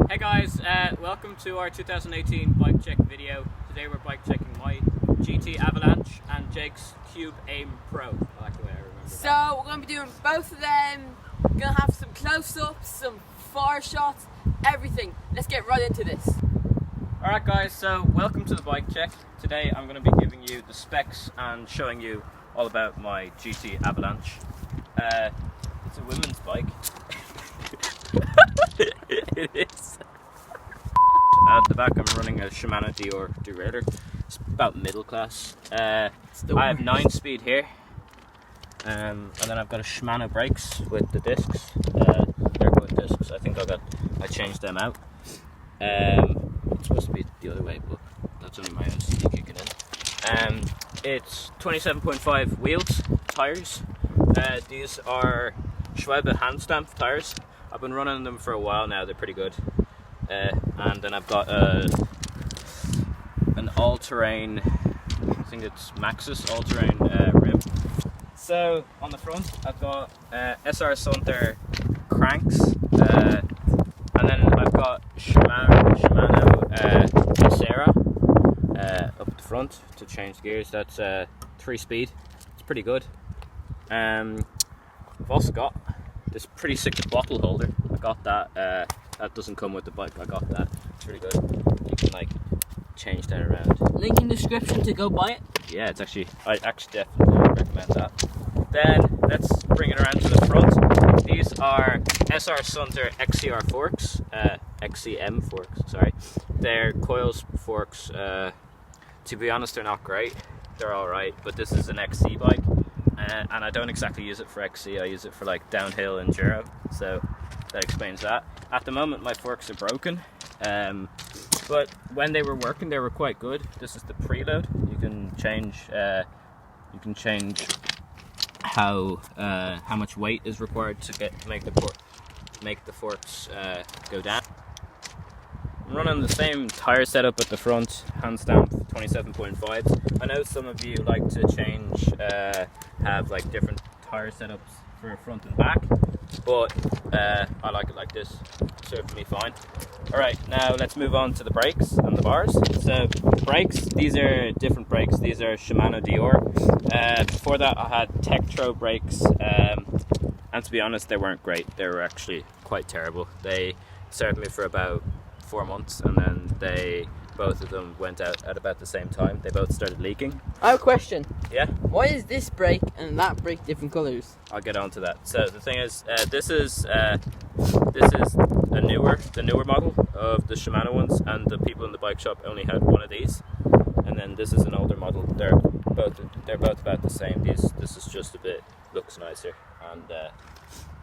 Hey guys, welcome to our 2018 bike check video. Today we're bike checking my GT Avalanche and Jake's Cube Aim Pro. I like the way I remember that. So we're going to be doing both of them. We're going to have some close-ups, some far shots, everything. Let's get right into this. Alright guys, so welcome to the bike check. Today I'm going to be giving you the specs and showing you all about my GT Avalanche. It's a women's bike. It is. At the back I'm running a Shimano Dior derailleur. It's about middle class. I have 9-speed here. And then I've got a Shimano brakes with the discs. They're good discs. I think I changed them out. It's supposed to be the other way, but that's only my OCD kicking in. It's 27.5 wheels, tires. These are Schwalbe hand stamped tires. I've been running them for a while now. They're pretty good. And then I've got an all-terrain. I think it's Maxxis all-terrain rim. So on the front, I've got SR Sunter cranks, and then I've got Shimano Acera up at the front to change gears. That's 3-speed. It's pretty good. I've also got this pretty sick bottle holder. I got that. That doesn't come with the bike. I got that. It's really good. You can like change that around. Link in the description to go buy it. Yeah, I actually definitely recommend that. Then let's bring it around to the front. These are SR Sunter XCR forks, XCM forks. Sorry, they're coils forks. To be honest, they're not great. They're all right, but this is an XC bike, and I don't exactly use it for XC. I use it for like downhill enduro. So that explains that. At the moment, my forks are broken. But when they were working, they were quite good. This is the preload. You can change how much weight is required to make the forks go down. I'm running the same tire setup at the front, hand stamp 27.5s. I know some of you like to change, have like different tire setups for front and back, but I like it like this. Serves me fine. Alright, now let's move on to the brakes and the bars. So the brakes, these are different brakes. These are Shimano Dior. Before that I had Tektro brakes, and to be honest they weren't great. They were actually quite terrible. They served me for about 4 months, and then both of them went out at about the same time. They both started leaking. I have a question. Yeah? Why is this brake and that brake different colours? I'll get on to that. So the thing is, this is the newer model of the Shimano ones, and the people in the bike shop only had one of these. And then this is an older model. They're both about the same. This is just looks nicer, and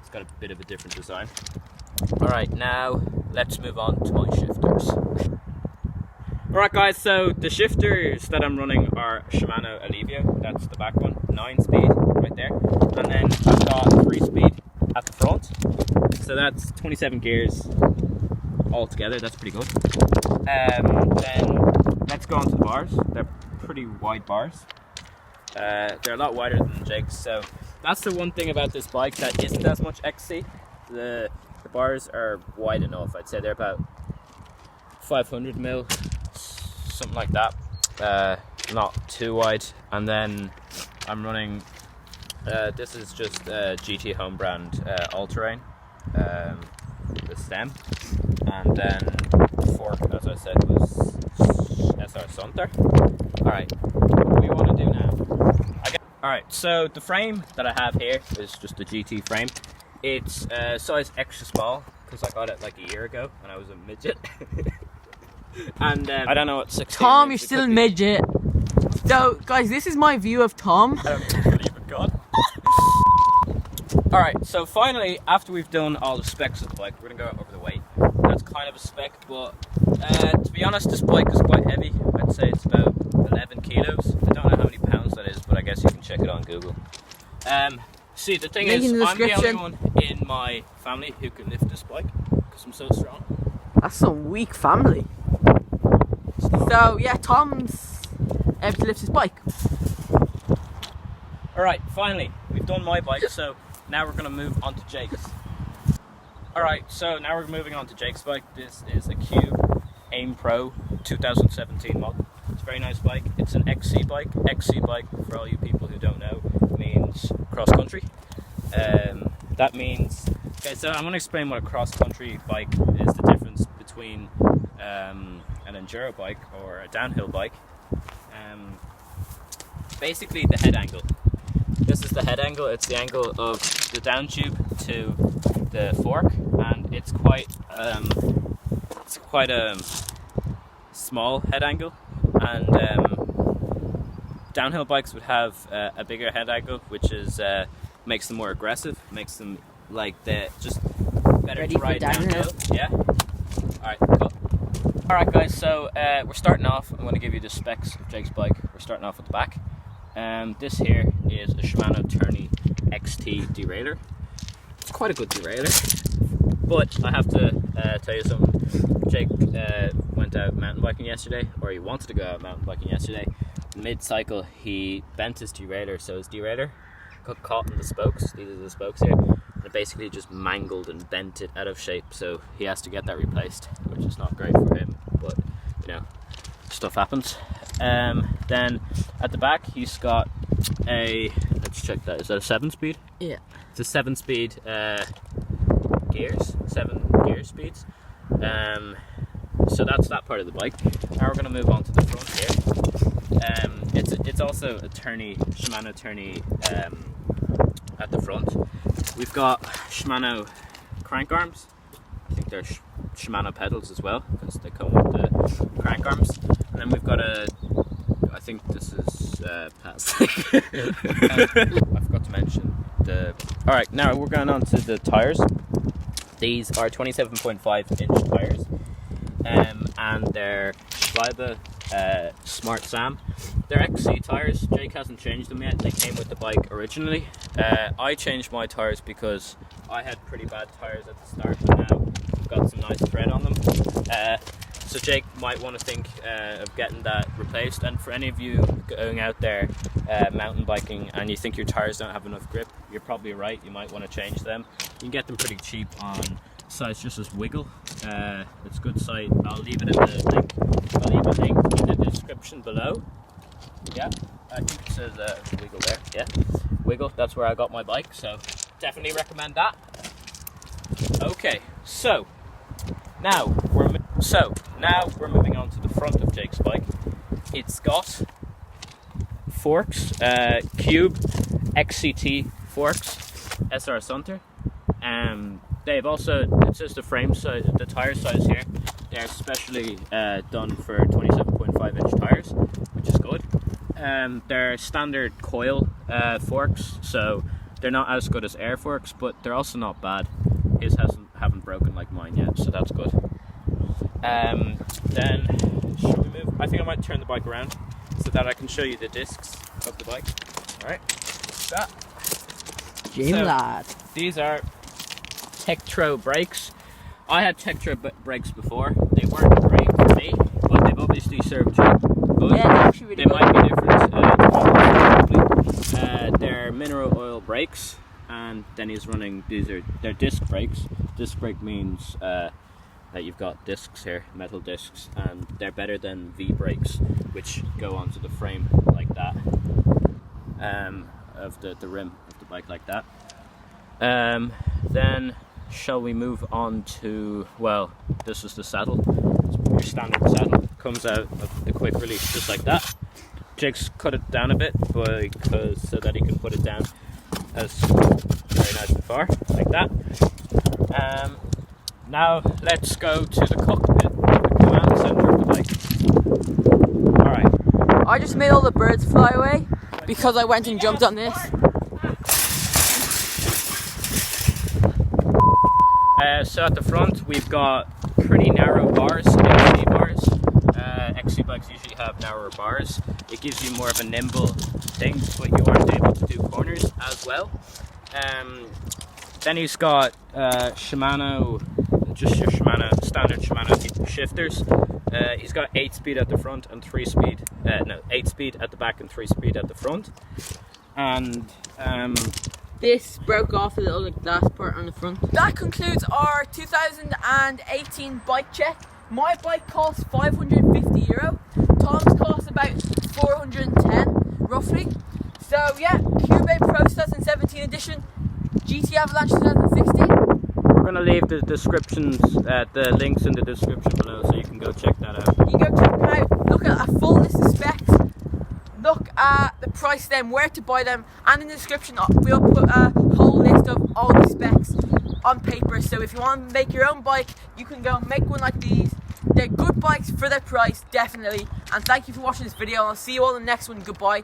it's got a bit of a different design. All right, now let's move on to my shifters. Alright guys, so the shifters that I'm running are Shimano Alivio. That's the back one, 9-speed right there. And then I've got 3-speed at the front. So that's 27 gears all together. That's pretty good. Then let's go on to the bars. They're pretty wide bars. They're a lot wider than Jake's. So that's the one thing about this bike that isn't as much XC. The bars are wide enough. I'd say they're about 500 mil. Something like that, not too wide. And then I'm running, this is just GT home brand all-terrain, the stem, and then the fork, as I said, was SR Sunter. Alright, what do we want to do now? Alright, so the frame that I have here is just a GT frame. It's size extra small, because I got it like a year ago and I was a midget. And I don't know what 16 Tom, is. you're still a midget. So, guys, this is my view of Tom. I don't believe in God. Alright, so finally, after we've done all the specs of the bike, we're going to go over the weight. That's kind of a spec, but to be honest, this bike is quite heavy. I'd say it's about 11 kilos. I don't know how many pounds that is, but I guess you can check it on Google. See, the thing is, I'm the only one in my family who can lift this bike, because I'm so strong. That's some weak family. So yeah, Tom's able to lift his bike. Alright, finally, we've done my bike, so now we're going to move on to Jake's. Alright, so now we're moving on to Jake's bike. This is a Cube Aim Pro 2017 model. It's a very nice bike. It's an XC bike. XC bike, for all you people who don't know, means cross country. That means, okay, so I'm going to explain what a cross country bike is, the difference between an enduro bike or a downhill bike. Basically the head angle. This is the head angle. It's the angle of the down tube to the fork, and it's quite a small head angle. And downhill bikes would have a bigger head angle, which is makes them more aggressive, makes them like they're just better ready to ride for downhill. Yeah. All right. Cool. All right, guys. So we're starting off. I'm going to give you the specs of Jake's bike. We're starting off at the back. This here is a Shimano Tourney XT derailleur. It's quite a good derailleur, but I have to tell you something. Jake went out mountain biking yesterday, or he wanted to go out mountain biking yesterday. Mid-cycle, he bent his derailleur, so his derailleur got caught in the spokes. These are the spokes here. And it basically just mangled and bent it out of shape, so he has to get that replaced, which is not great for him, but you know, stuff happens. Then at the back, he's got a, let's check that, is that a 7-speed? Yeah. It's a 7-speed gears, 7 gear speeds. So that's that part of the bike. Now we're going to move on to the front here. It's also a Shimano Tourney at the front. We've got Shimano crank arms. I think they're Shimano pedals as well, because they come with the crank arms. And then we've got I think this is plastic. I forgot to mention the. Alright, now we're going on to the tyres. These are 27.5 inch tyres, and they're Schwalbe Smart Sam. They're XC tyres. Jake hasn't changed them yet. They came with the bike originally. I changed my tyres because I had pretty bad tyres at the start, but now I've got some nice tread on them. So Jake might want to think of getting that replaced. And for any of you going out there mountain biking and you think your tyres don't have enough grip, you're probably right. You might want to change them. You can get them pretty cheap on sites just as Wiggle. It's a good site. I'll leave it in the link. I'll leave a link in the description below. Yeah, I think it says Wiggle there. Yeah, Wiggle. That's where I got my bike. So definitely recommend that. Okay, so now we're moving on to the front of Jake's bike. It's got forks, Cube XCT forks, SR Sunter. They've also, it says the frame size, the tire size here, they're specially done for 27.5 inch tires, which is good. They're standard coil forks, so they're not as good as air forks, but they're also not bad. His haven't broken like mine yet, so that's good. Then, should we move? I think I might turn the bike around so that I can show you the discs of the bike. Alright, that. Lad. These are Tektro brakes. I had Tektro brakes before. They weren't great for me, but they've obviously served you good. Yeah, actually really they might be different. They're mineral oil brakes, and then he's running. They're disc brakes. Disc brake means that you've got discs here, metal discs, and they're better than V brakes, which go onto the frame like that, of the rim of the bike like that. Then shall we move on to, well, this is the saddle. It's your standard saddle. Comes out of the quick release just like that. Jake's cut it down a bit so that he can put it down as very nice and far, like that. Now let's go to the cockpit, the command center of the bike. Alright. I just made all the birds fly away because I went and jumped on this. So at the front we've got pretty narrow bars, XC bars. XC bikes usually have narrower bars. It gives you more of a nimble thing, but you aren't able to do corners as well. Then he's got Shimano, just your standard Shimano shifters. He's got 8-speed at the front and 8-speed at the back and 3-speed at the front. And this broke off a little like glass part on the front. That concludes our 2018 bike check. My bike costs €550. Tom's cost about 410 roughly. So yeah, Cube Pro 2017 edition, GT Avalanche 2016. We're gonna leave the descriptions, the links in the description below, so you can go check that out. You can go check them out. Look at a full list of specs. Look at the price of them, where to buy them, and in the description we'll put a whole list of all the specs on paper. So if you want to make your own bike, you can go make one like these. They're good bikes for their price, definitely. And thank you for watching this video, and I'll see you all in the next one. Goodbye.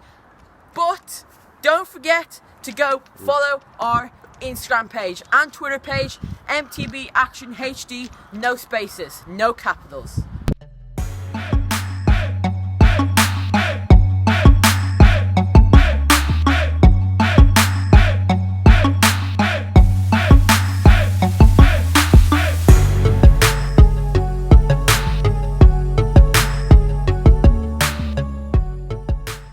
But don't forget to go follow our Instagram page and Twitter page, MTB Action HD, no spaces, no capitals.